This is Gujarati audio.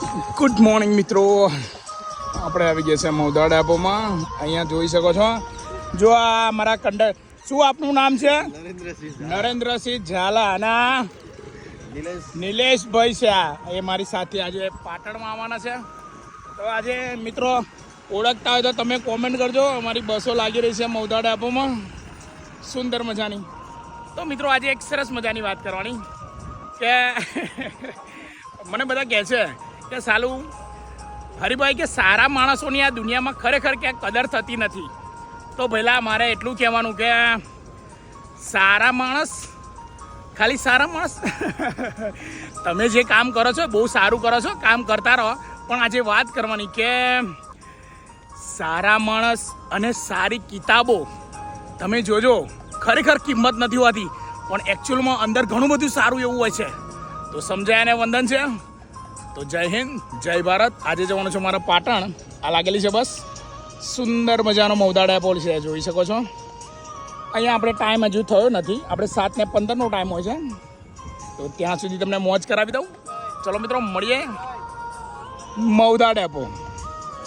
ગુડ મોર્નિંગ મિત્રો, આપણે આવી ગયા છે મૌદા ડેપોમાં. અહીંયા જોઈ શકો છો. જો આ મારા શું આપનું નામ છે? નરેન્દ્રસિંહ ઝાલા અને નિલેશભાઈ છે. એ મારી સાથે આજે પાટણમાં આવવાના છે. તો આજે મિત્રો ઓળખતા હોય તો તમે કોમેન્ટ કરજો. અમારી બસો લાગી રહી છે મૌદા ડેપોમાં, સુંદર મજાની. તો મિત્રો આજે એક સરસ મજાની વાત કરવાની કે મને બધા કહે છે કે સાલું હરિભાઈ કે સારા માણસોની આ દુનિયામાં ખરેખર ક્યાંક કદર થતી નથી. તો પહેલાં મારે એટલું કહેવાનું કે સારા માણસ ખાલી સારા માણસ તમે જે કામ કરો છો બહુ સારું કરો છો, કામ કરતા રહો. પણ આજે વાત કરવાની કે સારા માણસ અને સારી કિતાબો તમે જોજો, ખરેખર કિંમત નથી હોતી, પણ એકચ્યુઅલમાં અંદર ઘણું બધું સારું એવું હોય છે. તો સમજાય અને વંદન છે. તો જય હિન્દ, જય ભારત. આજે જવાનું છે મારા પાટણ. આ લાગેલી છે બસ, સુંદર મજાનો મૌદા ડેપો છે, જોઈ શકો છો. અહીંયા આપણે ટાઈમ હજુ થયો નથી, આપણે 7:15નો ટાઈમ હોય છે. તો ત્યાં સુધી તમને મોજ કરાવી દઉં. ચલો મિત્રો, મળીએ મૌદા ડેપો.